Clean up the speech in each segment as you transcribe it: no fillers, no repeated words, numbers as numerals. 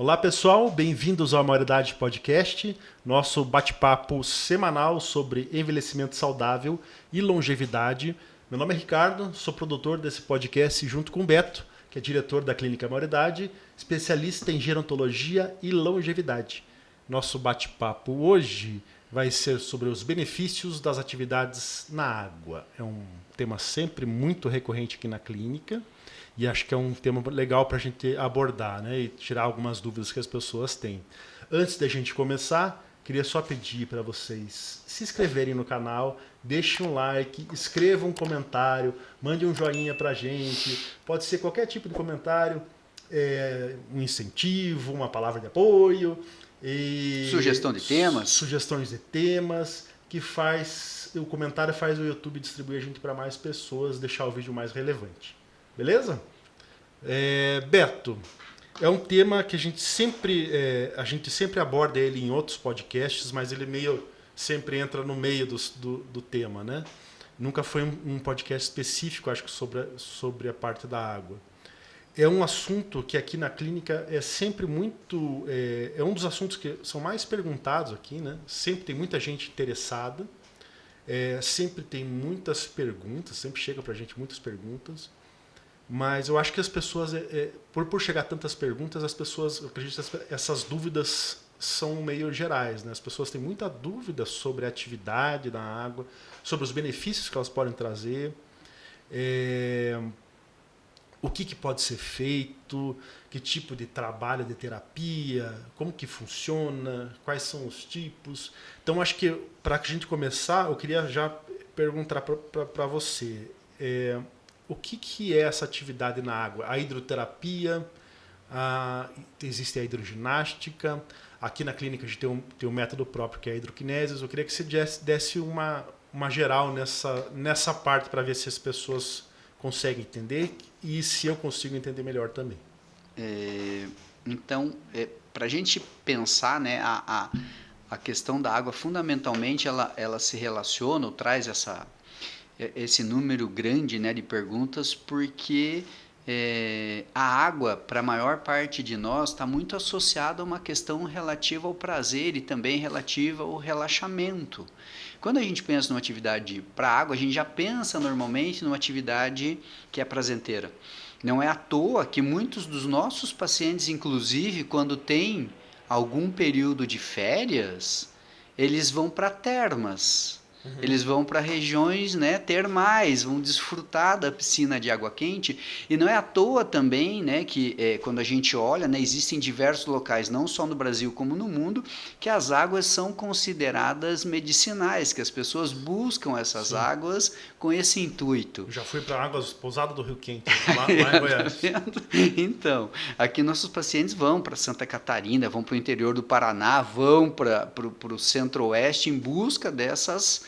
Olá pessoal, bem-vindos ao Maioridade Podcast, nosso bate-papo semanal sobre envelhecimento saudável e longevidade. Meu nome é Ricardo, sou produtor desse podcast junto com o Beto, que é diretor da Clínica Maioridade, especialista em gerontologia e longevidade. Nosso bate-papo hoje vai ser sobre os benefícios das atividades na água. É um tema sempre muito recorrente aqui na clínica. E acho que é um tema legal para a gente abordar, né? E tirar algumas dúvidas que as pessoas têm. Antes da gente começar, queria só pedir para vocês se inscreverem no canal, deixem um like, escrevam um comentário, mandem um joinha para a gente. Pode ser qualquer tipo de comentário, um incentivo, uma palavra de apoio. Sugestão de temas. Sugestões de temas, que o comentário faz o YouTube distribuir a gente para mais pessoas, deixar o vídeo mais relevante. Beleza? Beto, é um tema que a gente sempre aborda ele em outros podcasts, mas ele meio sempre entra no meio do tema, né? Nunca foi um podcast específico, acho que sobre a parte da água. É um assunto que aqui na clínica é sempre muito... É um dos assuntos que são mais perguntados aqui, né? Sempre tem muita gente interessada, sempre tem muitas perguntas, sempre chega pra gente muitas perguntas. Mas eu acho que as pessoas, por chegar tantas perguntas, eu acredito que essas dúvidas são meio gerais, né? As pessoas têm muita dúvida sobre a atividade da água, sobre os benefícios que elas podem trazer, o que pode ser feito, que tipo de trabalho de terapia, como que funciona, quais são os tipos. Então, acho que para a gente começar, eu queria já perguntar para você... O que é essa atividade na água? A hidroterapia, existe a hidroginástica. Aqui na clínica a gente tem um método próprio que é a hidroquinesis. Eu queria que você desse uma geral nessa parte para ver se as pessoas conseguem entender e se eu consigo entender melhor também. Então, para a gente pensar, né, a questão da água, fundamentalmente, ela se relaciona ou traz esse número grande, né, de perguntas, porque a água, para a maior parte de nós, está muito associada a uma questão relativa ao prazer e também relativa ao relaxamento. Quando a gente pensa numa atividade para água, a gente já pensa normalmente numa atividade que é prazenteira. Não é à toa que muitos dos nossos pacientes, inclusive, quando tem algum período de férias, eles vão para termas. Eles vão para regiões, né, termais, vão desfrutar da piscina de água quente. E não é à toa também, né, que quando a gente olha, né, existem diversos locais, não só no Brasil como no mundo, que as águas são consideradas medicinais, que as pessoas buscam essas águas com esse intuito. Eu já fui para águas Pousada do Rio Quente, lá em Goiás. Então, aqui nossos pacientes vão para Santa Catarina, vão para o interior do Paraná, vão para o centro-oeste em busca dessas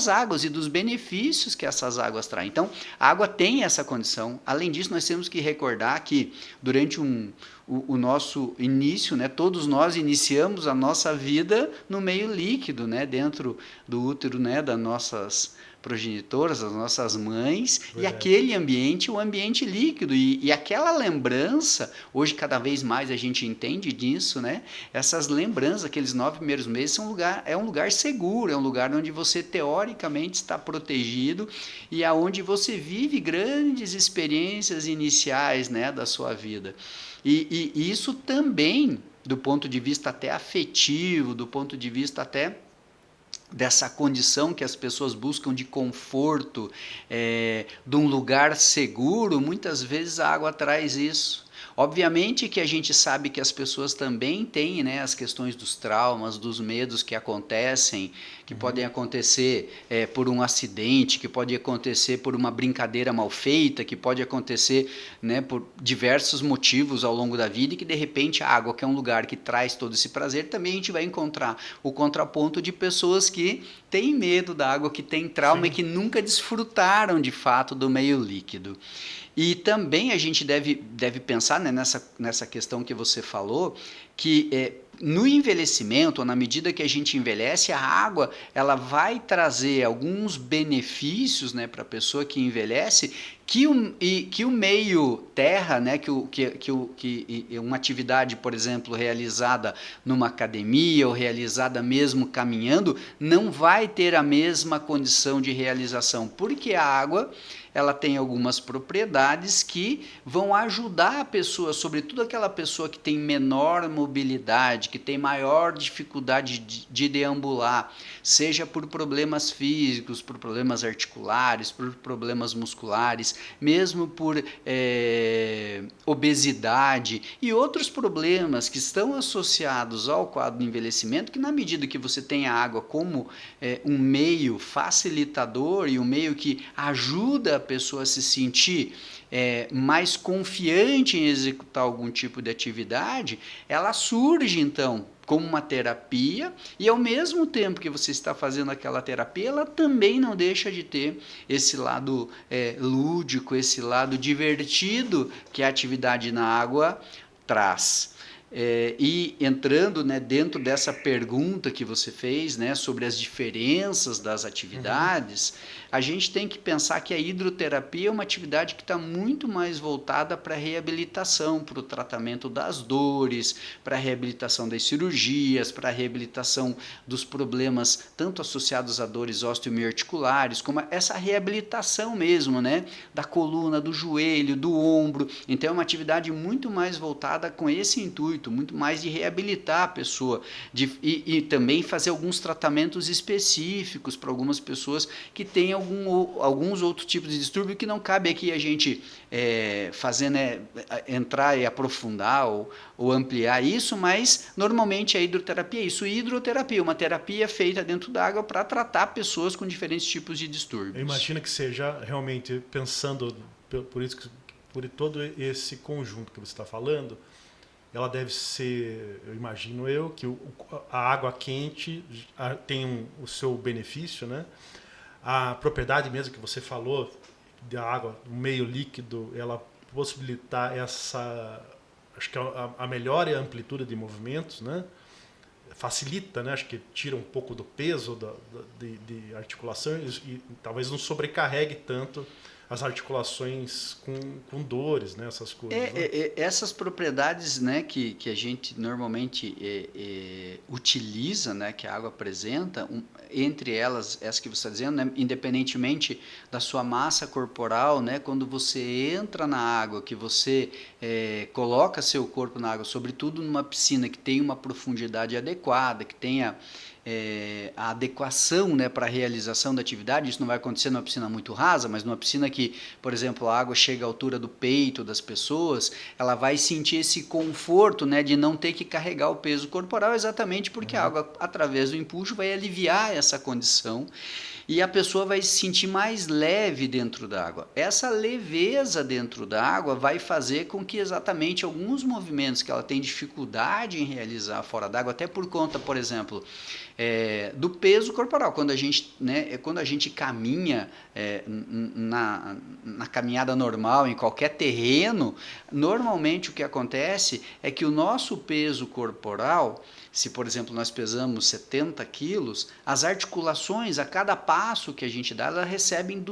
águas e dos benefícios que essas águas trazem. Então, a água tem essa condição. Além disso, nós temos que recordar que durante o nosso início, né, todos nós iniciamos a nossa vida no meio líquido, né, dentro do útero, né, das nossas progenitoras, das nossas mães, e aquele ambiente, o ambiente líquido, e aquela lembrança, hoje cada vez mais a gente entende disso, né? Essas lembranças, aqueles 9 primeiros meses, é um lugar seguro, é um lugar onde você teoricamente está protegido e aonde você vive grandes experiências iniciais, né, da sua vida. E isso também, do ponto de vista até afetivo, do ponto de vista até dessa condição que as pessoas buscam de conforto, de um lugar seguro, muitas vezes a água traz isso. Obviamente que a gente sabe que as pessoas também têm, né, as questões dos traumas, dos medos que acontecem, que podem acontecer por um acidente, que pode acontecer por uma brincadeira mal feita, que pode acontecer, né, por diversos motivos ao longo da vida, e que de repente a água, que é um lugar que traz todo esse prazer, também a gente vai encontrar o contraponto de pessoas que têm medo da água, que têm trauma. Sim. E que nunca desfrutaram de fato do meio líquido. E também a gente deve pensar, né, né, nessa questão que você falou, que no envelhecimento, ou na medida que a gente envelhece, a água ela vai trazer alguns benefícios, né, para a pessoa que envelhece, que o meio terra, né, que uma atividade, por exemplo, realizada numa academia ou realizada mesmo caminhando, não vai ter a mesma condição de realização, porque a água ela tem algumas propriedades que vão ajudar a pessoa, sobretudo aquela pessoa que tem menor mobilidade, que tem maior dificuldade de deambular, seja por problemas físicos, por problemas articulares, por problemas musculares, mesmo por obesidade e outros problemas que estão associados ao quadro do envelhecimento, que na medida que você tem a água como um meio facilitador e um meio que ajuda a pessoa a se sentir mais confiante em executar algum tipo de atividade, ela surge então como uma terapia, e ao mesmo tempo que você está fazendo aquela terapia, ela também não deixa de ter esse lado lúdico, esse lado divertido que a atividade na água traz. E entrando, né, dentro dessa pergunta que você fez, né, sobre as diferenças das atividades, a gente tem que pensar que a hidroterapia é uma atividade que está muito mais voltada para a reabilitação, para o tratamento das dores, para a reabilitação das cirurgias, para a reabilitação dos problemas tanto associados a dores osteomiarticulares, como essa reabilitação mesmo, né, da coluna, do joelho, do ombro. Então é uma atividade muito mais voltada com esse intuito, muito mais de reabilitar a pessoa e também fazer alguns tratamentos específicos para algumas pessoas que têm alguns outros tipos de distúrbio que não cabe aqui a gente fazer, né, entrar e aprofundar ou ampliar isso, mas normalmente a hidroterapia é isso. Hidroterapia, uma terapia feita dentro d'água para tratar pessoas com diferentes tipos de distúrbios. Eu imagino que seja realmente pensando por todo esse conjunto que você está falando, ela deve ser, eu imagino que a água quente tem o seu benefício, né? A propriedade mesmo que você falou da água, do meio líquido, ela possibilitar acho que a melhor amplitude de movimentos, né? Facilita, né? Acho que tira um pouco do peso de articulação e talvez não sobrecarregue tanto as articulações com dores, né? Essas coisas. Essas propriedades, né, que a gente normalmente utiliza, né, que a água apresenta, entre elas, essa que você está dizendo, né, independentemente da sua massa corporal, né, quando você entra na água, que você coloca seu corpo na água, sobretudo numa piscina que tem uma profundidade adequada, que tenha a adequação, né, para a realização da atividade. Isso não vai acontecer numa piscina muito rasa, mas numa piscina que, por exemplo, a água chega à altura do peito das pessoas, ela vai sentir esse conforto, né, de não ter que carregar o peso corporal, exatamente porque a água, através do empuxo, vai aliviar essa condição e a pessoa vai se sentir mais leve dentro da água. Essa leveza dentro da água vai fazer com que exatamente alguns movimentos que ela tem dificuldade em realizar fora d'água, até por conta, por exemplo, do peso corporal. Quando a gente caminha na caminhada normal, em qualquer terreno, normalmente o que acontece é que o nosso peso corporal, se por exemplo nós pesamos 70 quilos, as articulações, a cada passo que a gente dá, elas recebem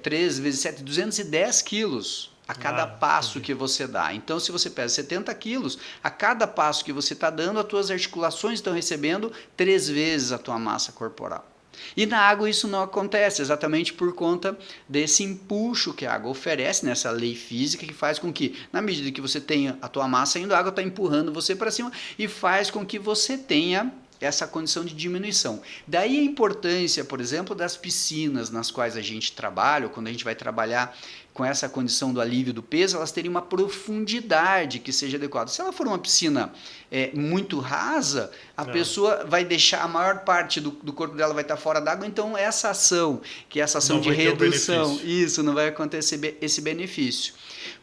3 vezes 7, 210 quilos a cada passo que você dá. Então, se você pesa 70 quilos, a cada passo que você está dando, as tuas articulações estão recebendo 3 vezes a tua massa corporal. E na água isso não acontece, exatamente por conta desse empuxo que a água oferece, nessa lei física que faz com que, na medida que você tenha a tua massa indo, a água está empurrando você para cima e faz com que você tenha essa condição de diminuição. Daí a importância, por exemplo, das piscinas nas quais a gente trabalha, ou quando a gente vai trabalhar com essa condição do alívio do peso, elas terem uma profundidade que seja adequada. Se ela for uma piscina muito rasa, a pessoa vai deixar a maior parte do corpo dela vai estar fora d'água, então essa ação, que é essa ação de redução, isso não vai acontecer esse benefício.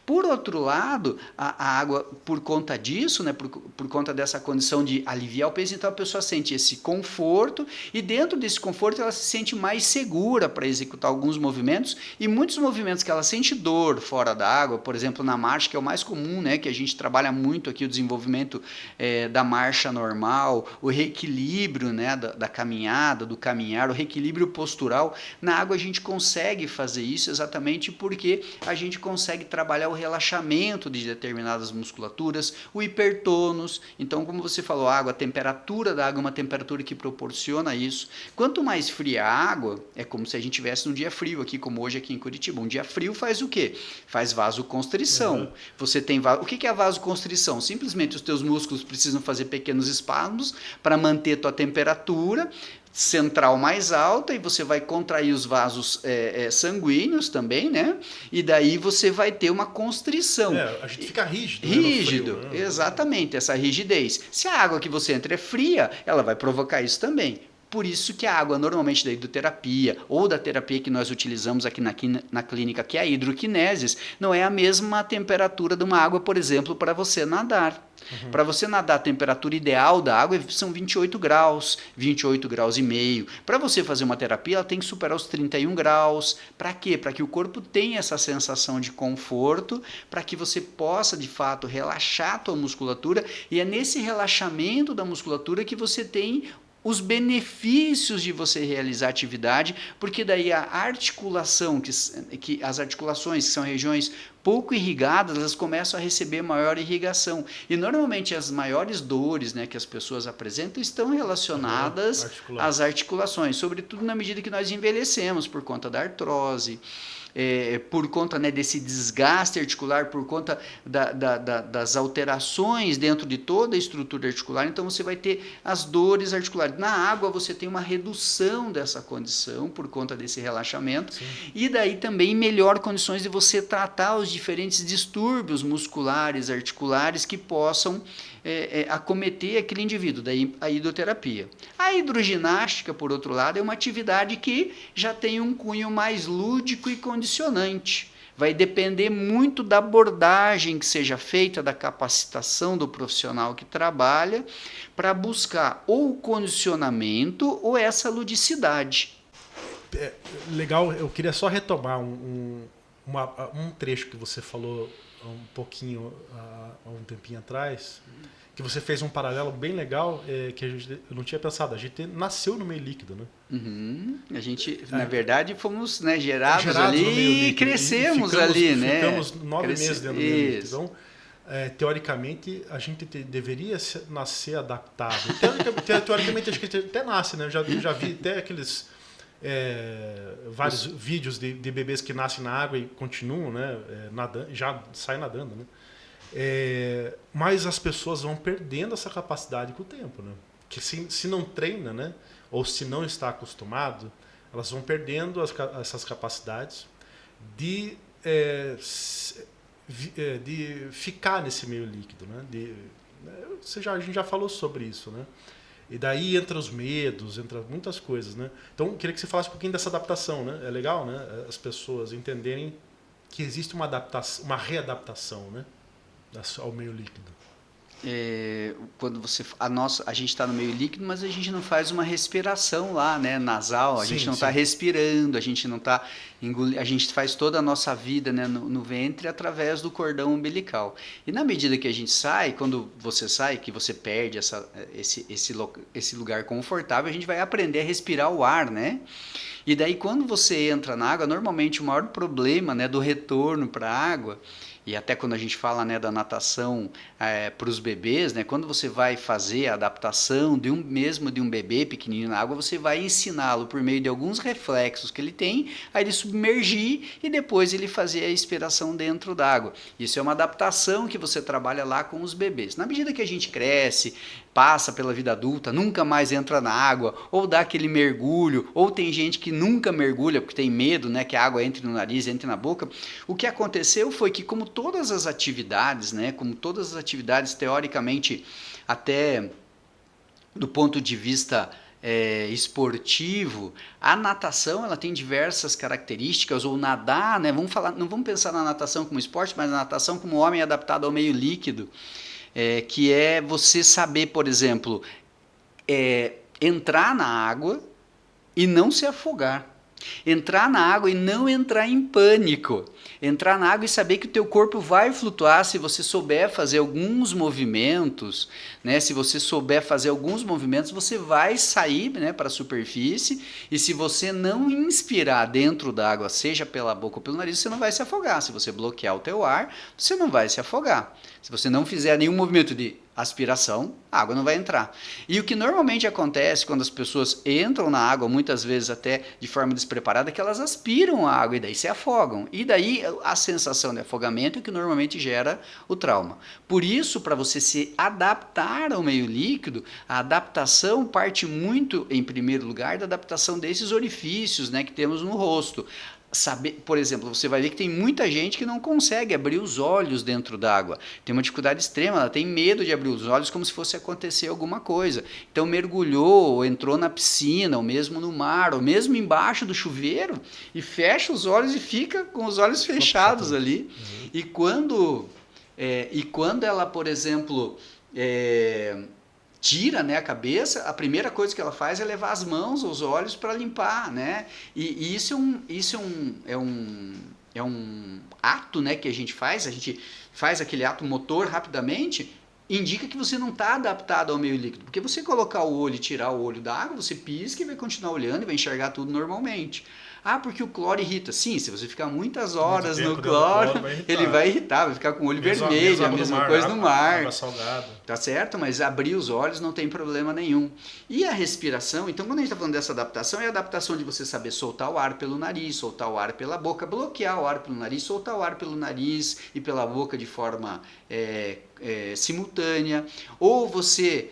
Por outro lado, a água, por conta disso, né, por conta dessa condição de aliviar o peso, então a pessoa sente esse conforto e dentro desse conforto ela se sente mais segura para executar alguns movimentos e muitos movimentos que ela sente dor fora da água, por exemplo, na marcha, que é o mais comum, né, que a gente trabalha muito aqui, o desenvolvimento da marcha normal, o reequilíbrio, né, da caminhada, do caminhar, o reequilíbrio postural. Na água a gente consegue fazer isso exatamente porque a gente consegue trabalhar o relaxamento de determinadas musculaturas, o hipertônus. Então, como você falou, a água, a temperatura da água é uma temperatura que proporciona isso. Quanto mais fria a água, é como se a gente tivesse num dia frio aqui, como hoje aqui em Curitiba. Um dia frio faz o quê? Faz vasoconstrição. Você tem o que é a vasoconstrição? Simplesmente os teus músculos precisam fazer pequenos espasmos para manter tua temperatura central mais alta e você vai contrair os vasos sanguíneos também, né? E daí você vai ter uma constrição. A gente fica rígido. Rígido, Frio, né? Exatamente, essa rigidez. Se a água que você entra é fria, ela vai provocar isso também. Por isso que a água normalmente da hidroterapia ou da terapia que nós utilizamos aqui na clínica, que é a hidroquinesis, não é a mesma temperatura de uma água, por exemplo, para você nadar. Para você nadar, a temperatura ideal da água são 28 graus e meio. Para você fazer uma terapia, ela tem que superar os 31 graus. Para quê? Para que o corpo tenha essa sensação de conforto, para que você possa, de fato, relaxar a tua musculatura. E é nesse relaxamento da musculatura que você tem os benefícios de você realizar atividade, porque daí a articulação, que as articulações, que são regiões pouco irrigadas, elas começam a receber maior irrigação. E normalmente as maiores dores, né, que as pessoas apresentam estão relacionadas às articulações, sobretudo na medida que nós envelhecemos, por conta da artrose, por conta, né, desse desgaste articular, por conta das alterações dentro de toda a estrutura articular. Então você vai ter as dores articulares. Na água você tem uma redução dessa condição por conta desse relaxamento. Sim. E daí também melhor condições de você tratar os diferentes distúrbios musculares, articulares que possam acometer aquele indivíduo, daí a hidroterapia. A hidroginástica, por outro lado, é uma atividade que já tem um cunho mais lúdico e condicionante. Vai depender muito da abordagem que seja feita, da capacitação do profissional que trabalha, para buscar ou o condicionamento ou essa ludicidade. Legal, eu queria só retomar um trecho que você falou um pouquinho há um tempinho atrás, que você fez um paralelo bem legal, que eu não tinha pensado. A gente nasceu no meio líquido, né? Uhum. A gente, na verdade, fomos, né, gerados ali e crescemos ali, né? Ficamos 9 meses dentro do meio líquido. Então, teoricamente, a gente deveria nascer adaptado. Teoricamente, acho que a gente até nasce, né? Eu já vi até aqueles vários vídeos de bebês que nascem na água e continuam, né, nadando, já saem nadando, né? Mas as pessoas vão perdendo essa capacidade com o tempo, né? Que se não treina, né, ou se não está acostumado, elas vão perdendo essas capacidades de ficar nesse meio líquido, né? A gente já falou sobre isso, né? E daí entra os medos, entra muitas coisas, né? Então, eu queria que você falasse um pouquinho dessa adaptação, né? É legal, né? As pessoas entenderem que existe uma adaptação, uma readaptação, né, ao meio líquido. Quando a gente está no meio líquido, mas a gente não faz uma respiração lá, né, nasal, a gente não está respirando, a gente não está engolindo, a gente faz toda a nossa vida, né, no ventre através do cordão umbilical. E na medida que a gente sai, quando você sai, que você perde esse lugar confortável, a gente vai aprender a respirar o ar, né? E daí quando você entra na água, normalmente o maior problema, né, do retorno para a água, e até quando a gente fala, né, da natação para os bebês, né, quando você vai fazer a adaptação de um bebê pequenininho na água, você vai ensiná-lo por meio de alguns reflexos que ele tem, a ele submergir e depois ele fazer a expiração dentro d'água. Isso é uma adaptação que você trabalha lá com os bebês. Na medida que a gente cresce, passa pela vida adulta, nunca mais entra na água, ou dá aquele mergulho, ou tem gente que nunca mergulha porque tem medo, né, que a água entre no nariz, entre na boca. O que aconteceu foi que, como todas as atividades, né, como todas as atividades teoricamente, até do ponto de vista esportivo, a natação ela tem diversas características, ou nadar, né? Não vamos pensar na natação como esporte, mas na natação como homem adaptado ao meio líquido, que é você saber, por exemplo, entrar na água e não se afogar. Entrar na água e não entrar em pânico. Entrar na água e saber que o teu corpo vai flutuar se você souber fazer alguns movimentos, né? Se você souber fazer alguns movimentos, você vai sair, né, para a superfície, e se você não inspirar dentro da água, seja pela boca ou pelo nariz, você não vai se afogar. Se você bloquear o teu ar, você não vai se afogar. Se você não fizer nenhum movimento de aspiração, a água não vai entrar. E o que normalmente acontece quando as pessoas entram na água, muitas vezes até de forma despreparada, é que elas aspiram a água e daí se afogam. E daí a sensação de afogamento é que normalmente gera o trauma. Por isso, para você se adaptar ao meio líquido, a adaptação parte muito, em primeiro lugar, da adaptação desses orifícios, né, que temos no rosto. Saber, por exemplo, você vai ver que tem muita gente que não consegue abrir os olhos dentro d'água. Tem uma dificuldade extrema, ela tem medo de abrir os olhos como se fosse acontecer alguma coisa. Então mergulhou, ou entrou na piscina, ou mesmo no mar, ou mesmo embaixo do chuveiro, e fecha os olhos e fica com os olhos fechados ali. Uhum. E quando ela, por exemplo, tira, né, a cabeça, a primeira coisa que ela faz é levar as mãos, os olhos para limpar, né? E isso é um ato, né, que a gente faz aquele ato motor rapidamente, indica que você não está adaptado ao meio líquido. Porque você colocar o olho e tirar o olho da água, você pisca e vai continuar olhando e vai enxergar tudo normalmente. Ah, porque o cloro irrita. Sim, se você ficar muitas horas no cloro, ele vai irritar, vai ficar com o olho vermelho, a mesma coisa no mar. Água salgada. Tá certo? Mas abrir os olhos não tem problema nenhum. E a respiração, então quando a gente está falando dessa adaptação, é a adaptação de você saber soltar o ar pelo nariz, soltar o ar pela boca, bloquear o ar pelo nariz, soltar o ar pelo nariz e pela boca de forma simultânea. Ou você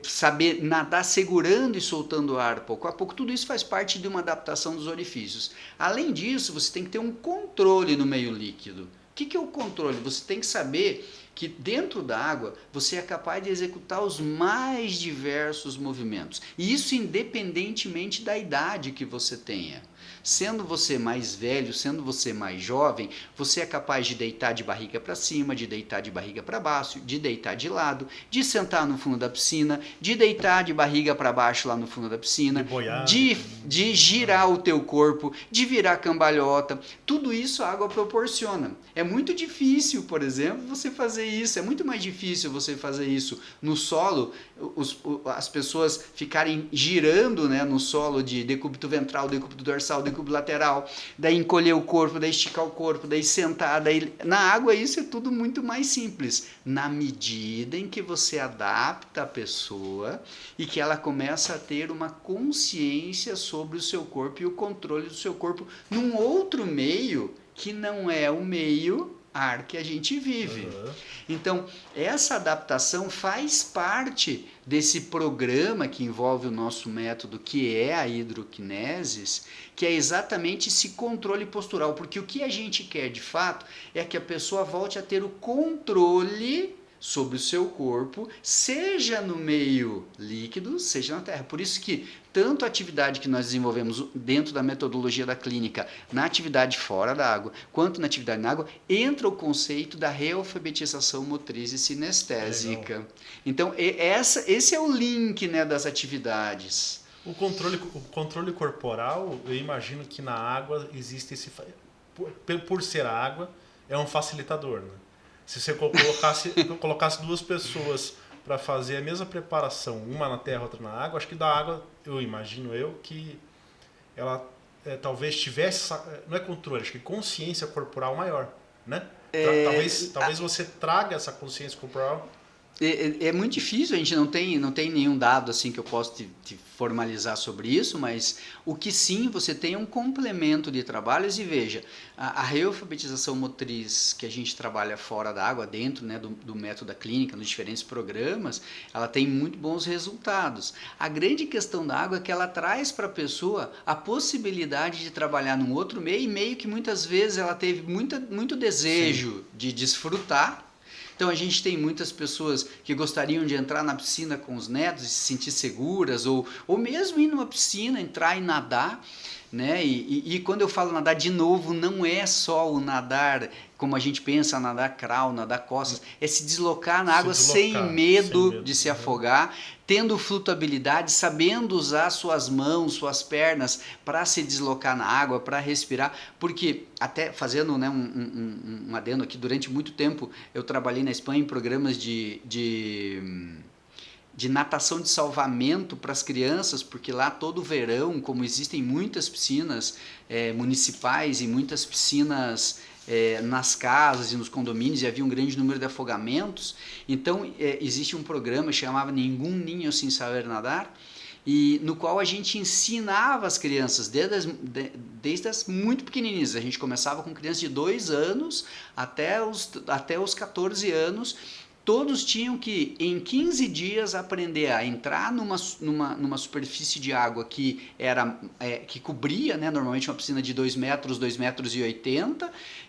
saber nadar segurando e soltando o ar pouco a pouco, tudo isso faz parte de uma adaptação dos orifícios. Além disso, você tem que ter um controle no meio líquido. O que é o controle? Você tem que saber que dentro da água você é capaz de executar os mais diversos movimentos. E isso independentemente da idade que você tenha. Sendo você mais velho, sendo você mais jovem, você é capaz de deitar de barriga para cima, de deitar de barriga para baixo, de deitar de lado, de sentar no fundo da piscina, de deitar de barriga para baixo lá no fundo da piscina, de girar o teu corpo, de virar cambalhota. Tudo isso a água proporciona. É muito difícil, por exemplo, você fazer isso. É muito mais difícil você fazer isso no solo, as pessoas ficarem girando, né, no solo de decúbito ventral, decúbito dorsal, decúbito lateral, daí encolher o corpo, daí esticar o corpo, daí sentar, daí... Na água isso é tudo muito mais simples, na medida em que você adapta a pessoa e que ela começa a ter uma consciência sobre o seu corpo e o controle do seu corpo num outro meio que não é o meio ar que a gente vive. Então, essa adaptação faz parte desse programa que envolve o nosso método, que é a hidroquinesis, que é exatamente esse controle postural, porque o que a gente quer de fato é que a pessoa volte a ter o controle sobre o seu corpo, seja no meio líquido, seja na terra. Por isso que tanto a atividade que nós desenvolvemos dentro da metodologia da clínica, na atividade fora da água, quanto na atividade na água, entra o conceito da realfabetização motriz e sinestésica. Legal. Então, esse é o link, né, das atividades. O controle corporal, eu imagino que na água existe esse... Por ser água, é um facilitador, né? Se você colocasse duas pessoas para fazer a mesma preparação, uma na terra, outra na água, acho que da água, eu imagino que ela talvez tivesse, não é controle, acho que consciência corporal maior, né? Talvez você traga essa consciência corporal. É muito difícil, a gente não tem nenhum dado assim que eu possa te formalizar sobre isso, mas o que sim, você tem um complemento de trabalhos. E veja, a realfabetização motriz que a gente trabalha fora da água, dentro, né, do método da clínica, nos diferentes programas, ela tem muito bons resultados. A grande questão da água é que ela traz para a pessoa a possibilidade de trabalhar num outro meio, e meio que muitas vezes ela teve muito desejo de desfrutar, Então a gente tem muitas pessoas que gostariam de entrar na piscina com os netos e se sentir seguras, ou mesmo ir numa piscina, entrar e nadar, né? E quando eu falo nadar, de novo, não é só o nadar como a gente pensa, nadar crawl, nadar costas, é se deslocar na água sem medo de se afogar, tendo flutuabilidade, sabendo usar suas mãos, suas pernas para se deslocar na água, para respirar, porque até fazendo, né, um adendo aqui, durante muito tempo eu trabalhei na Espanha em programas de natação de salvamento para as crianças, porque lá todo verão, como existem muitas piscinas municipais e muitas piscinas nas casas e nos condomínios, e havia um grande número de afogamentos, então existe um programa que chamava Ningún Niño Sin Saber Nadar, e no qual a gente ensinava as crianças desde as muito pequenininhas. A gente começava com crianças de 2 anos até os 14 anos. Todos tinham que, em 15 dias, aprender a entrar numa superfície de água que cobria, né, normalmente uma piscina de 2 metros, 2,80 metros,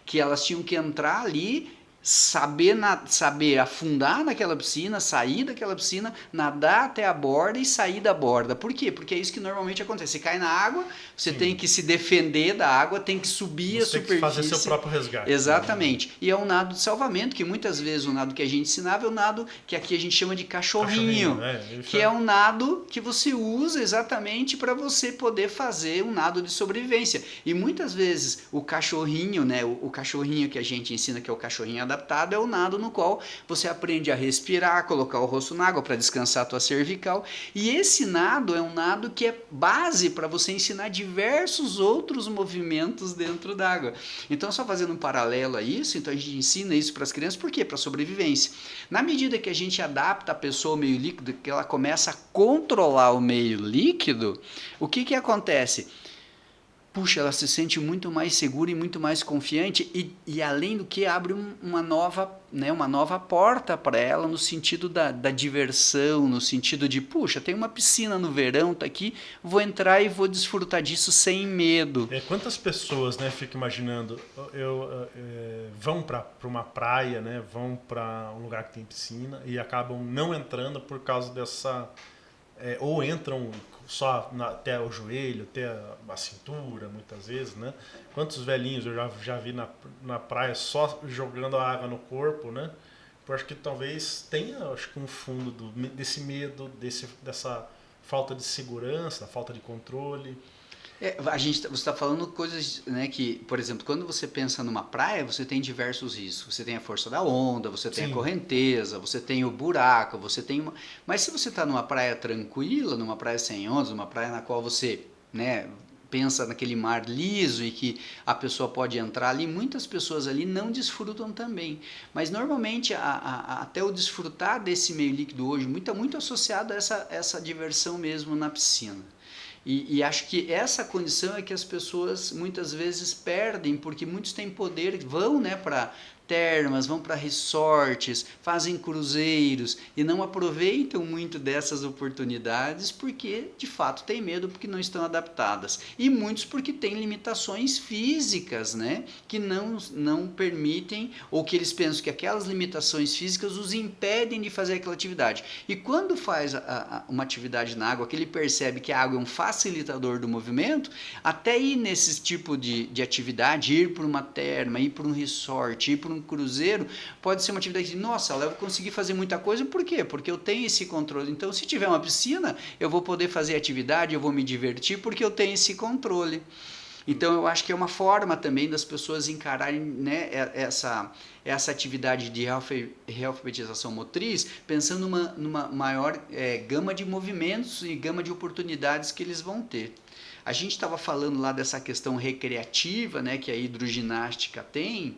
que elas tinham que entrar ali, saber afundar naquela piscina, sair daquela piscina, nadar até a borda e sair da borda. Por quê? Porque é isso que normalmente acontece. Você cai na água, você tem que se defender da água, tem que subir a superfície. Tem que fazer seu próprio resgate. Exatamente. E é um nado de salvamento, que muitas vezes o nado que a gente ensinava é o nado que aqui a gente chama de cachorrinho, que é um nado que você usa exatamente para você poder fazer um nado de sobrevivência. E muitas vezes o cachorrinho, né, o cachorrinho que a gente ensina, que é o cachorrinho adaptado, é o nado no qual você aprende a respirar, colocar o rosto na água para descansar a tua cervical. E esse nado é um nado que é base para você ensinar diversos outros movimentos dentro d'água. Então, só fazendo um paralelo a isso, então a gente ensina isso para as crianças, por quê? Para sobrevivência. Na medida que a gente adapta a pessoa ao meio líquido, que ela começa a controlar o meio líquido, o que acontece? Puxa, ela se sente muito mais segura e muito mais confiante e além do que abre uma nova porta para ela no sentido da diversão, no sentido de, puxa, tem uma piscina no verão, tá aqui, vou entrar e vou desfrutar disso sem medo. Quantas pessoas, né, fico imaginando, vão para uma praia, né, vão para um lugar que tem piscina e acabam não entrando por causa dessa... ou entram só até o joelho, até a cintura, muitas vezes, né? Quantos velhinhos eu já vi na praia só jogando a água no corpo, né? Eu acho que talvez tenha um fundo desse medo, dessa falta de segurança, da falta de controle. Você está falando coisas, né, que, por exemplo, quando você pensa numa praia, você tem diversos riscos. Você tem a força da onda, você tem a correnteza, você tem o buraco, mas se você está numa praia tranquila, numa praia sem ondas, numa praia na qual você, né, pensa naquele mar liso e que a pessoa pode entrar ali, muitas pessoas ali não desfrutam também. Mas normalmente até o desfrutar desse meio líquido hoje, muito associado a essa diversão mesmo na piscina. E acho que essa condição é que as pessoas muitas vezes perdem, porque muitos têm poder, vão, né, para termas, vão para resorts, fazem cruzeiros e não aproveitam muito dessas oportunidades porque de fato têm medo, porque não estão adaptadas. E muitos porque têm limitações físicas, né, que não permitem, ou que eles pensam que aquelas limitações físicas os impedem de fazer aquela atividade. E quando faz uma atividade na água, que ele percebe que a água é um facilitador do movimento, até ir nesse tipo de atividade, ir para uma terma, ir para um resort, ir para um cruzeiro, pode ser uma atividade que, nossa, eu vou conseguir fazer muita coisa, por quê? Porque eu tenho esse controle. Então, se tiver uma piscina, eu vou poder fazer atividade, eu vou me divertir, porque eu tenho esse controle. Então, eu acho que é uma forma também das pessoas encararem, né, essa atividade de realfabetização motriz, pensando numa maior gama de movimentos e gama de oportunidades que eles vão ter. A gente estava falando lá dessa questão recreativa, né, que a hidroginástica tem.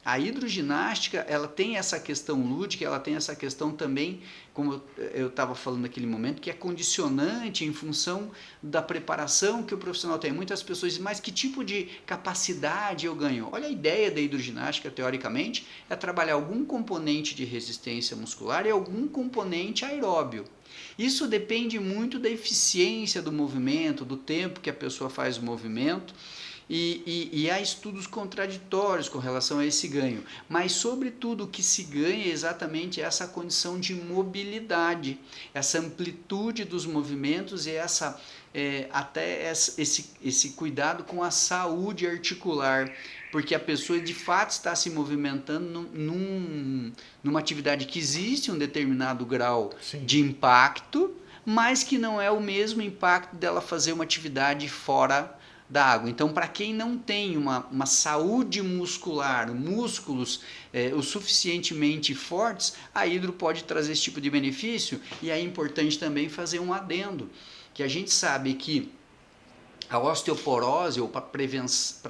A hidroginástica, ela tem essa questão lúdica, ela tem essa questão também, como eu estava falando naquele momento, que é condicionante em função da preparação que o profissional tem. Muitas pessoas dizem, mas que tipo de capacidade eu ganho? Olha, a ideia da hidroginástica, teoricamente, é trabalhar algum componente de resistência muscular e algum componente aeróbio. Isso depende muito da eficiência do movimento, do tempo que a pessoa faz o movimento. E há estudos contraditórios com relação a esse ganho, mas sobretudo o que se ganha é exatamente essa condição de mobilidade, essa amplitude dos movimentos e até esse cuidado com a saúde articular, porque a pessoa de fato está se movimentando numa atividade que existe um determinado grau Sim. de impacto, mas que não é o mesmo impacto dela fazer uma atividade fora da água. Então, para quem não tem uma saúde muscular, músculos o suficientemente fortes, a hidro pode trazer esse tipo de benefício. E é importante também fazer um adendo, que a gente sabe que a osteoporose, ou para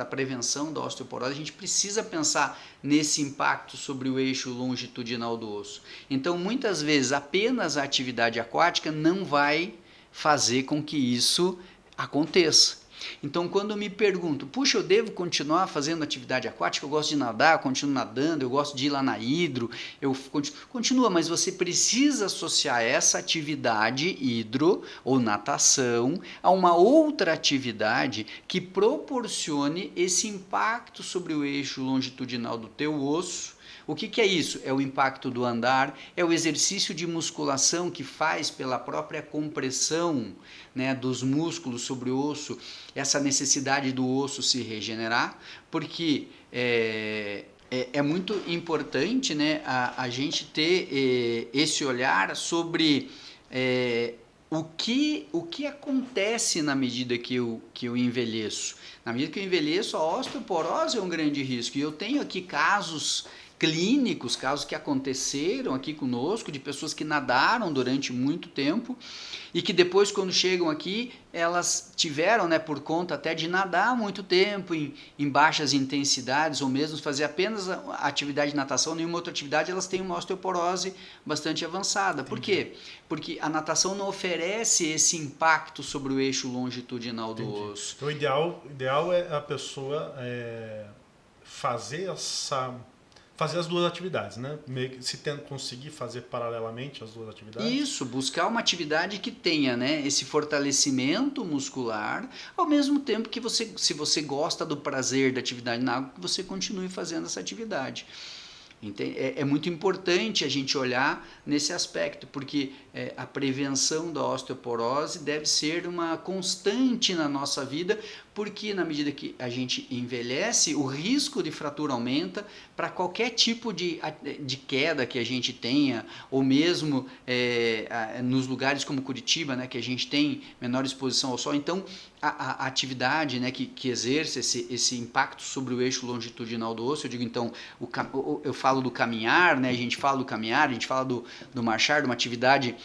prevenção da osteoporose, a gente precisa pensar nesse impacto sobre o eixo longitudinal do osso. Então, muitas vezes, apenas a atividade aquática não vai fazer com que isso aconteça. Então, quando eu me pergunto, puxa, eu devo continuar fazendo atividade aquática? Eu gosto de nadar, eu continuo nadando, eu gosto de ir lá na hidro, continua, mas você precisa associar essa atividade hidro ou natação a uma outra atividade que proporcione esse impacto sobre o eixo longitudinal do teu osso. O que é isso? É o impacto do andar, é o exercício de musculação que faz pela própria compressão, né, dos músculos sobre o osso, essa necessidade do osso se regenerar, porque é muito importante, né, a gente ter esse olhar sobre o que acontece na medida que eu envelheço. Na medida que eu envelheço, a osteoporose é um grande risco. E eu tenho aqui casos clínicos, casos que aconteceram aqui conosco, de pessoas que nadaram durante muito tempo e que depois, quando chegam aqui, elas tiveram, né, por conta até de nadar muito tempo em baixas intensidades, ou mesmo fazer apenas a atividade de natação, nenhuma outra atividade, elas têm uma osteoporose bastante avançada. Por quê? Porque a natação não oferece esse impacto sobre o eixo longitudinal do osso. Então, o ideal é a pessoa fazer as duas atividades, né? Se conseguir fazer paralelamente as duas atividades. Isso, buscar uma atividade que tenha, né, esse fortalecimento muscular, ao mesmo tempo que se você gosta do prazer da atividade na água, que você continue fazendo essa atividade. É muito importante a gente olhar nesse aspecto, porque a prevenção da osteoporose deve ser uma constante na nossa vida, porque na medida que a gente envelhece, o risco de fratura aumenta para qualquer tipo de queda que a gente tenha, ou mesmo nos lugares como Curitiba, né, que a gente tem menor exposição ao sol. Então, a atividade, né, que exerce esse impacto sobre o eixo longitudinal do osso, eu digo então, eu falo do caminhar, né, a gente fala do caminhar, a gente fala do marchar, de uma atividade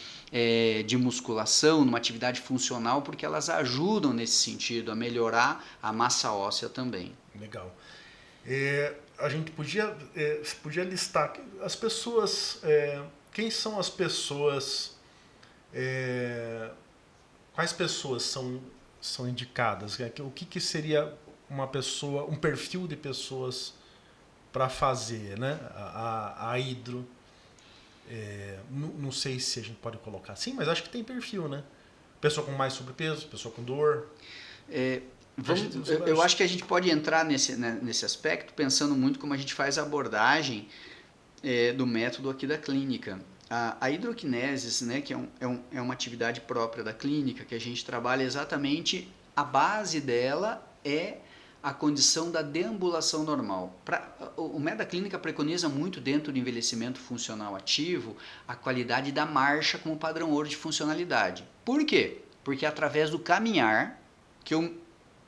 de musculação, numa atividade funcional, porque elas ajudam nesse sentido a melhorar a massa óssea também. Legal. A gente podia listar as pessoas, quem são as pessoas, quais pessoas são indicadas? O que seria uma pessoa, um perfil de pessoas para fazer, né? A hidro. Não sei se a gente pode colocar assim, mas acho que tem perfil, né? Pessoa com mais sobrepeso, pessoa com dor. Eu acho que a gente pode entrar nesse aspecto pensando muito como a gente faz a abordagem do método aqui da clínica. A hidroquinesis, né, que é uma atividade própria da clínica, que a gente trabalha exatamente, a base dela é a condição da deambulação normal. O método da clínica preconiza muito, dentro do envelhecimento funcional ativo, a qualidade da marcha como padrão ouro de funcionalidade. Por quê? Porque é através do caminhar que eu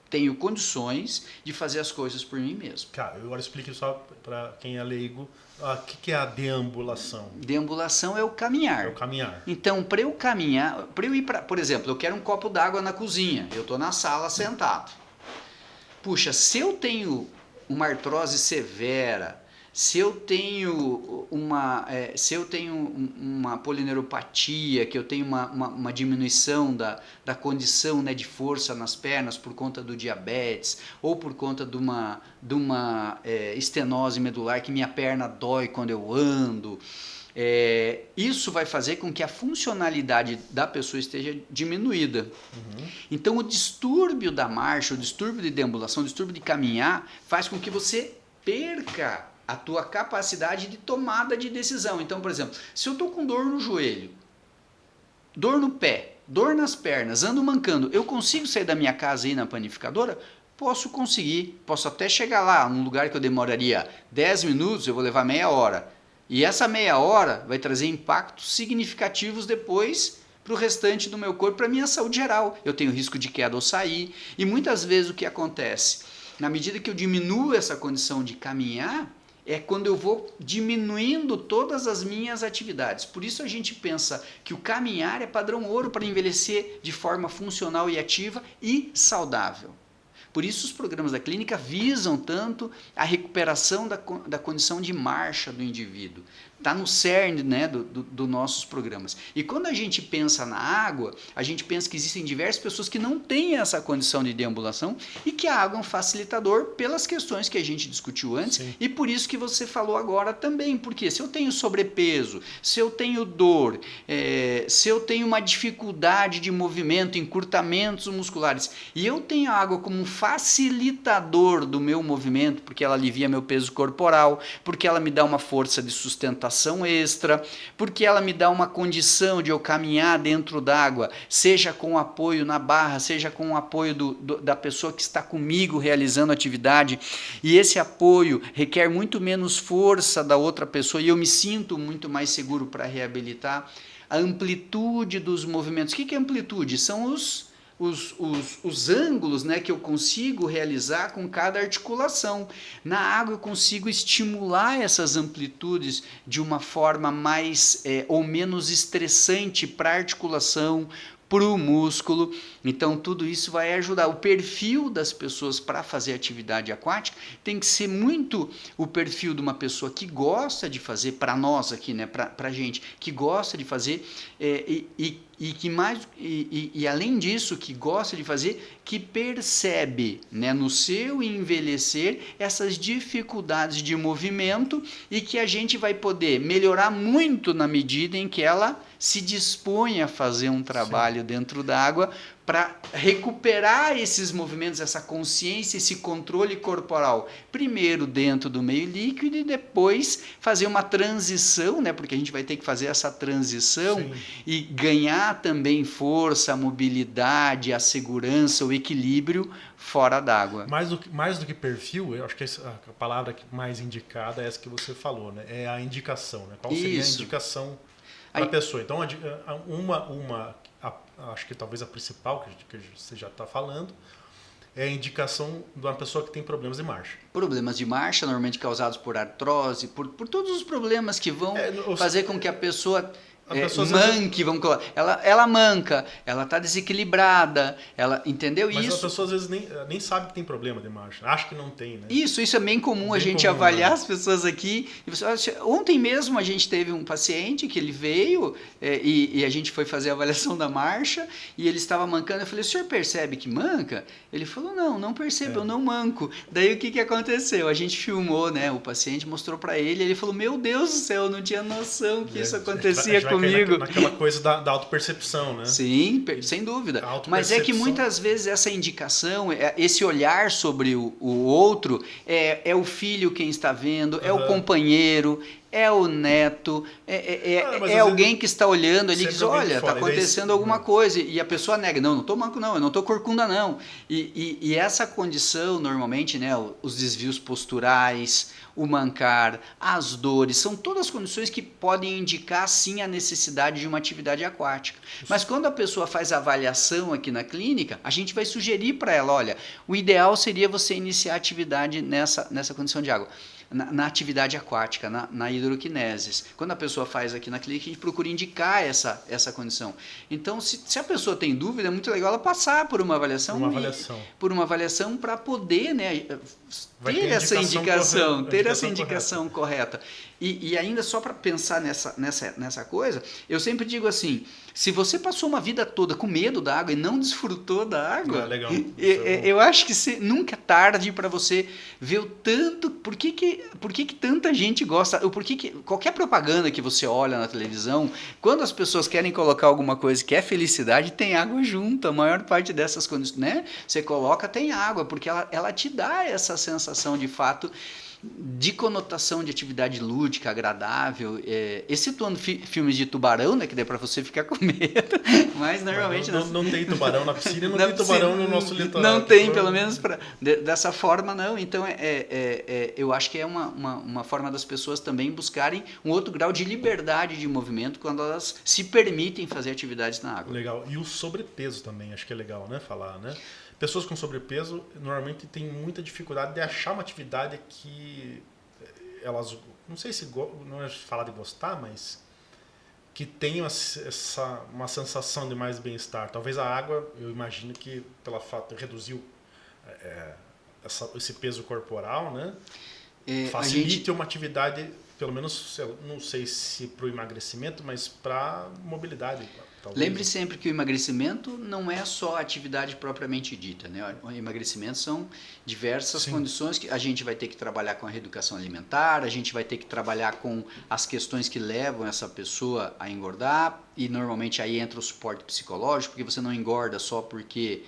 tenho condições de fazer as coisas por mim mesmo. Cara, eu agora explique só para quem é leigo, o que é a deambulação? Deambulação é o caminhar. É o caminhar. Então, para eu caminhar, para eu ir para, por exemplo, eu quero um copo d'água na cozinha, eu estou na sala sentado. Puxa, se eu tenho uma artrose severa, se eu tenho uma polineuropatia, que eu tenho uma diminuição da condição, né, de força nas pernas por conta do diabetes, ou por conta de uma estenose medular, que minha perna dói quando eu ando, isso vai fazer com que a funcionalidade da pessoa esteja diminuída. Então, o distúrbio da marcha, o distúrbio de deambulação, o distúrbio de caminhar, faz com que você perca a tua capacidade de tomada de decisão. Então, por exemplo, se eu estou com dor no joelho, dor no pé, dor nas pernas, ando mancando, eu consigo sair da minha casa e ir na panificadora? Posso conseguir, posso até chegar lá, num lugar que eu demoraria 10 minutos, eu vou levar meia hora. E essa meia hora vai trazer impactos significativos depois para o restante do meu corpo, para a minha saúde geral. Eu tenho risco de queda ao sair. E muitas vezes o que acontece? Na medida que eu diminuo essa condição de caminhar, é quando eu vou diminuindo todas as minhas atividades. Por isso a gente pensa que o caminhar é padrão ouro para envelhecer de forma funcional e ativa e saudável. Por isso os programas da clínica visam tanto a recuperação da condição de marcha do indivíduo. Está no cerne, né, dos nossos programas. E quando a gente pensa na água, a gente pensa que existem diversas pessoas que não têm essa condição de deambulação e que a água é um facilitador pelas questões que a gente discutiu antes. Sim. E por isso que você falou agora também. Porque se eu tenho sobrepeso, se eu tenho dor, se eu tenho uma dificuldade de movimento, encurtamentos musculares, e eu tenho a água como um facilitador do meu movimento, porque ela alivia meu peso corporal, porque ela me dá uma força de sustentação extra, porque ela me dá uma condição de eu caminhar dentro d'água, seja com apoio na barra, seja com o apoio da pessoa que está comigo realizando a atividade, e esse apoio requer muito menos força da outra pessoa e eu me sinto muito mais seguro para reabilitar. A amplitude dos movimentos. O que é amplitude? São os ângulos, né, que eu consigo realizar com cada articulação. Na água eu consigo estimular essas amplitudes de uma forma mais ou menos estressante para a articulação, para o músculo. Então tudo isso vai ajudar. O perfil das pessoas para fazer atividade aquática tem que ser muito o perfil de uma pessoa que gosta de fazer, para nós aqui, né, para a gente, que gosta de fazer e além disso, que gosta de fazer, que percebe, né, no seu envelhecer essas dificuldades de movimento e que a gente vai poder melhorar muito na medida em que ela se dispõe a fazer um trabalho, sim, dentro da água para recuperar esses movimentos, essa consciência, esse controle corporal, primeiro dentro do meio líquido e depois fazer uma transição, né, porque a gente vai ter que fazer essa transição, sim, e ganhar também força, a mobilidade, a segurança, o equilíbrio fora d'água. Mais do que perfil, eu acho que a palavra mais indicada é essa que você falou, né? É a indicação, né? Qual seria a indicação para a pessoa? Então, acho que talvez a principal, que você já está falando, é a indicação de uma pessoa que tem problemas de marcha. Problemas de marcha, normalmente causados por artrose, por todos os problemas que vão fazer com que a pessoa manque, vamos colocar. Ela manca, ela está desequilibrada, ela, entendeu? Mas a pessoa às vezes nem sabe que tem problema de marcha, acha que não tem, né? Isso é bem comum, a gente avaliar, né, as pessoas aqui. Ontem mesmo a gente teve um paciente que ele veio e a gente foi fazer a avaliação da marcha e ele estava mancando. Eu falei, o senhor percebe que manca? Ele falou, não percebo, eu não manco. Daí o que aconteceu? A gente filmou, né, o paciente, mostrou para ele, ele falou, meu Deus do céu, eu não tinha noção que isso acontecia comigo. Naquela coisa da autopercepção, né? Sim, sem dúvida. Mas é que muitas vezes essa indicação, esse olhar sobre o outro, é o filho quem está vendo, é o companheiro, é o neto, é alguém que está olhando ali e diz, olha, está acontecendo alguma coisa, e a pessoa nega, não estou manco não, eu não estou corcunda não. E essa condição, normalmente, né, os desvios posturais, o mancar, as dores, são todas condições que podem indicar sim a necessidade de uma atividade aquática. Mas quando a pessoa faz a avaliação aqui na clínica, a gente vai sugerir para ela, olha, o ideal seria você iniciar a atividade nessa condição de água. Na atividade aquática, na hidroquinesis. Quando a pessoa faz aqui na clínica, a gente procura indicar essa condição. Então, se a pessoa tem dúvida, é muito legal ela passar por uma avaliação. Por uma avaliação para poder, né, Vai ter essa indicação, correta, ter essa indicação correta. E ainda só para pensar nessa coisa, eu sempre digo assim, se você passou uma vida toda com medo da água e não desfrutou da água, legal. eu acho que nunca é tarde para você ver o tanto, por que tanta gente gosta, ou por que qualquer propaganda que você olha na televisão, quando as pessoas querem colocar alguma coisa que é felicidade, tem água junto, a maior parte dessas condições, né? Você coloca, tem água, porque ela te dá essa sensação de fato de conotação de atividade lúdica, agradável, excetuando filmes de tubarão, né, que daí para você ficar com medo, mas normalmente... Não tem tubarão na piscina e não tem tubarão no nosso litoral. Não tem, pelo menos dessa forma não, então eu acho que é uma forma das pessoas também buscarem um outro grau de liberdade de movimento quando elas se permitem fazer atividades na água. Legal, e o sobrepeso também, acho que é legal, né, falar, né? Pessoas com sobrepeso normalmente têm muita dificuldade de achar uma atividade que elas, não sei se não é falar de gostar, mas que tenham uma sensação de mais bem-estar. Talvez a água, eu imagino que pela fato reduziu esse peso corporal, né? Facilite uma atividade, pelo menos, não sei se para o emagrecimento, mas para mobilidade. Talvez. Lembre sempre que o emagrecimento não é só a atividade propriamente dita, né? O emagrecimento são diversas condições que a gente vai ter que trabalhar com a reeducação alimentar, a gente vai ter que trabalhar com as questões que levam essa pessoa a engordar, e normalmente aí entra o suporte psicológico, porque você não engorda só porque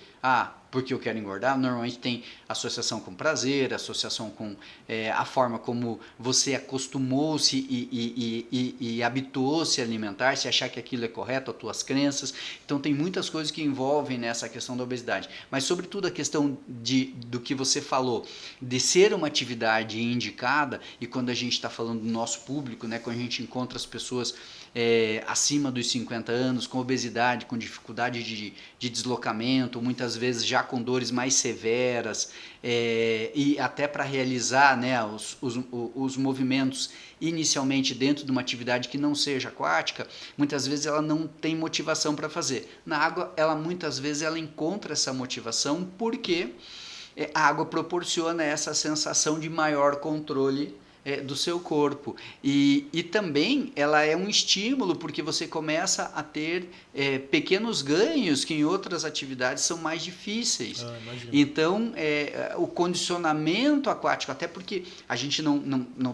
eu quero engordar. Normalmente tem associação com prazer, associação com a forma como você acostumou-se e habituou-se a alimentar, se achar que aquilo é correto, as tuas crenças. Então tem muitas coisas que envolvem nessa questão da obesidade. Mas sobretudo a questão do que você falou, de ser uma atividade indicada, e quando a gente está falando do nosso público, né, quando a gente encontra as pessoas acima dos 50 anos, com obesidade, com dificuldade de deslocamento, muitas vezes já com dores mais severas, e até para realizar, né, os movimentos inicialmente dentro de uma atividade que não seja aquática, muitas vezes ela não tem motivação para fazer. Na água, muitas vezes ela encontra essa motivação porque a água proporciona essa sensação de maior controle do seu corpo, e também ela é um estímulo porque você começa a ter pequenos ganhos que em outras atividades são mais difíceis. Então o condicionamento aquático, até porque a gente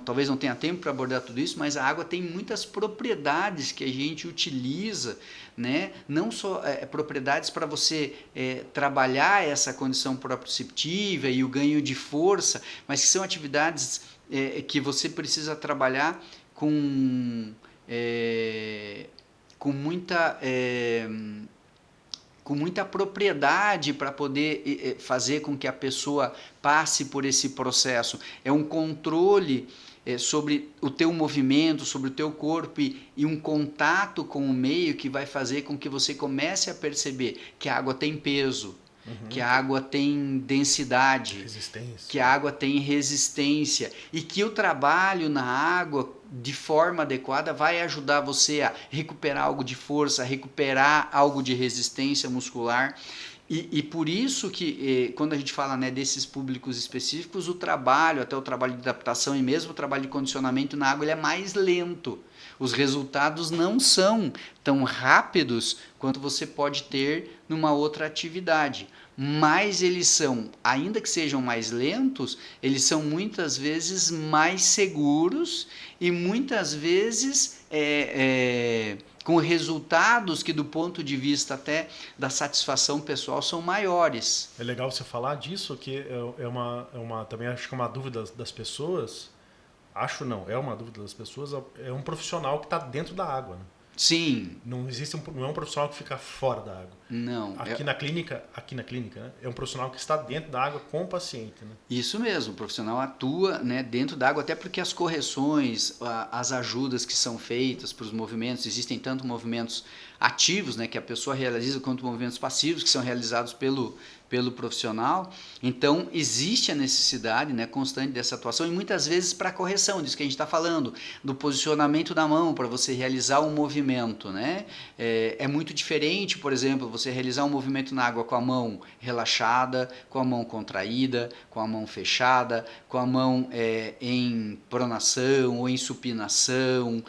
talvez não tenha tempo para abordar tudo isso, mas a água tem muitas propriedades que a gente utiliza, né? Não só propriedades para você trabalhar essa condição proprioceptiva e o ganho de força, mas que são atividades que você precisa trabalhar com muita propriedade para poder fazer com que a pessoa passe por esse processo. É um controle sobre o teu movimento, sobre o teu corpo e um contato com o meio que vai fazer com que você comece a perceber que a água tem peso, que a água tem densidade, que a água tem resistência, e que o trabalho na água de forma adequada vai ajudar você a recuperar algo de força, a recuperar algo de resistência muscular. E por isso que quando a gente fala, né, desses públicos específicos, até o trabalho de adaptação e mesmo o trabalho de condicionamento na água, ele é mais lento. Os resultados não são tão rápidos quanto você pode ter numa outra atividade, mas eles são, ainda que sejam mais lentos, eles são muitas vezes mais seguros e muitas vezes com resultados que do ponto de vista até da satisfação pessoal são maiores. É legal você falar disso, que também acho que é uma dúvida das pessoas. É uma dúvida das pessoas, é um profissional que está dentro da água, né? Sim. Não é um profissional que fica fora da água. Não. Aqui na clínica, né, é um profissional que está dentro da água com o paciente, né? Isso mesmo, o profissional atua, né, dentro da água, até porque as correções, as ajudas que são feitas para os movimentos, existem tanto movimentos ativos, né, que a pessoa realiza, quanto movimentos passivos, que são realizados pelo profissional. Então, existe a necessidade, né, constante dessa atuação, e muitas vezes para correção, disso que a gente está falando, do posicionamento da mão, para você realizar um movimento. Né? É muito diferente, por exemplo, você realizar um movimento na água com a mão relaxada, com a mão contraída, com a mão fechada, com a mão em pronação ou em supinação,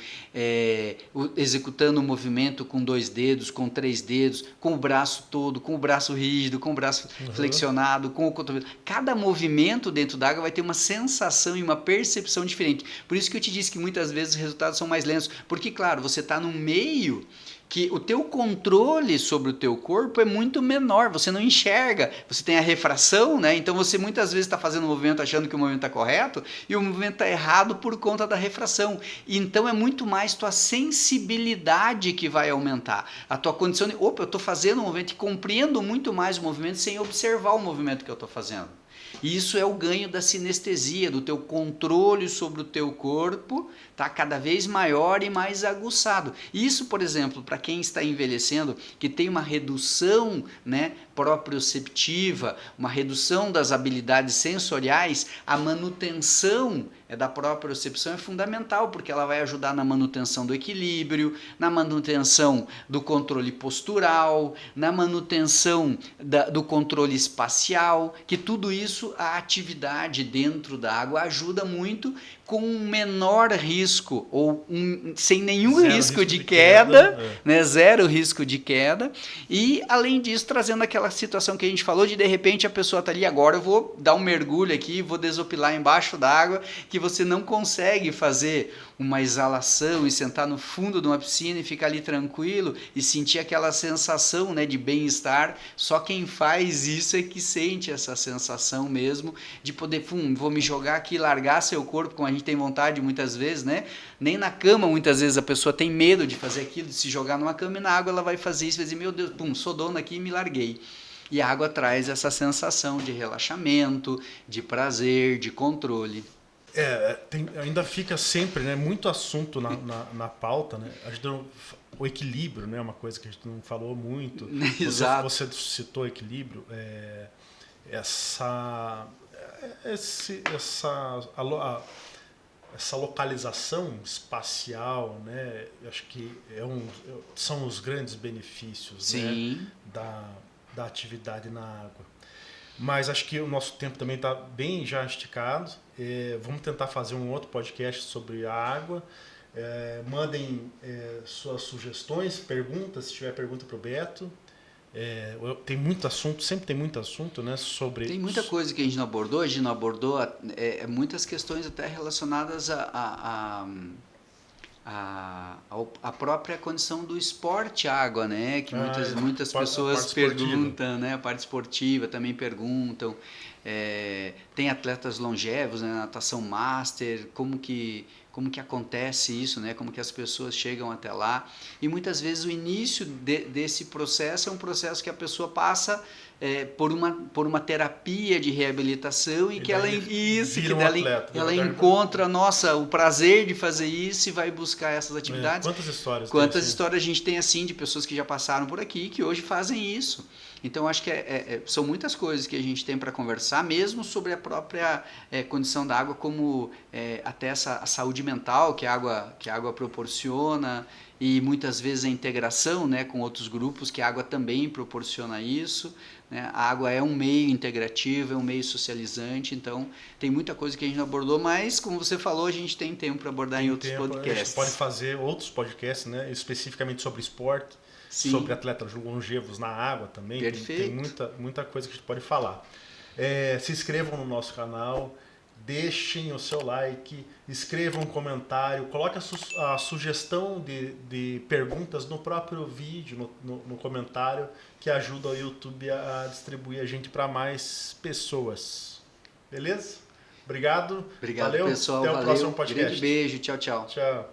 executando o movimento com 2 dedos, com 3 dedos, com o braço todo, com o braço rígido, com o braço flexionado, com o cotovelo. Cada movimento dentro da água vai ter uma sensação e uma percepção diferente. Por isso que eu te disse que muitas vezes os resultados são mais lentos, porque, claro, você está num meio que o teu controle sobre o teu corpo é muito menor, você não enxerga, você tem a refração, né? Então você muitas vezes está fazendo um movimento achando que o movimento está correto e o movimento está errado por conta da refração. Então é muito mais tua sensibilidade que vai aumentar, a tua condição de, opa, eu estou fazendo um movimento e compreendo muito mais o movimento sem observar o movimento que eu estou fazendo. E isso é o ganho da sinestesia, do teu controle sobre o teu corpo, tá cada vez maior e mais aguçado. Isso, por exemplo, para quem está envelhecendo, que tem uma redução, né, proprioceptiva, uma redução das habilidades sensoriais, a manutenção da propriocepção é fundamental, porque ela vai ajudar na manutenção do equilíbrio, na manutenção do controle postural, na manutenção do controle espacial, que tudo isso a atividade dentro da água ajuda muito, com um menor risco ou sem nenhum risco de queda, né? Zero risco de queda, e além disso trazendo aquela situação que a gente falou de repente a pessoa está ali, agora eu vou dar um mergulho aqui, vou desopilar embaixo d'água, que você não consegue fazer uma exalação e sentar no fundo de uma piscina e ficar ali tranquilo e sentir aquela sensação, né, de bem-estar. Só quem faz isso é que sente essa sensação mesmo de poder, vou me jogar aqui, largar seu corpo, como a gente tem vontade muitas vezes, né? Nem na cama muitas vezes a pessoa tem medo de fazer aquilo, de se jogar numa cama, e na água ela vai fazer isso, vai dizer, meu Deus, sou dona aqui e me larguei. E a água traz essa sensação de relaxamento, de prazer, de controle. Ainda fica sempre, né, muito assunto na pauta, né? O equilíbrio, né, é uma coisa que a gente não falou muito. Exato. Você citou equilíbrio, essa localização espacial, né, acho que são os grandes benefícios, né, da atividade na água. Mas acho que o nosso tempo também está bem já esticado. Vamos tentar fazer um outro podcast sobre a água. Mandem suas sugestões, perguntas, se tiver pergunta para o Beto. Tem muito assunto, sempre tem muito assunto, né, sobre... Tem muita coisa que a gente não abordou muitas questões até relacionadas a própria condição do esporte água, né? Que muitas pessoas perguntam, né? A parte esportiva também perguntam. Tem atletas longevos, né? Natação master, como que acontece isso, né? Como que as pessoas chegam até lá. E muitas vezes o início desse processo é um processo que a pessoa passa por uma terapia de reabilitação e que ela encontra o prazer de fazer isso e vai buscar essas atividades. Quantas histórias a gente tem assim de pessoas que já passaram por aqui que hoje fazem isso. Então acho que são muitas coisas que a gente tem para conversar, mesmo sobre a própria condição da água, como até a saúde mental que a água proporciona, e muitas vezes a integração, né, com outros grupos, que a água também proporciona isso, né? A água é um meio integrativo, é um meio socializante, então tem muita coisa que a gente não abordou, mas como você falou, a gente tem tempo para abordar em outros podcasts. A gente pode fazer outros podcasts, né, especificamente sobre esporte, sim, sobre atletas longevos na água também. Tem muita coisa que a gente pode falar. Se inscrevam no nosso canal, deixem o seu like, escrevam um comentário, coloque a sugestão de perguntas no próprio vídeo, no comentário, que ajuda o YouTube a distribuir a gente para mais pessoas. Beleza? Obrigado. Obrigado, valeu, pessoal. Até o próximo podcast. Grande beijo. Tchau, tchau. Tchau.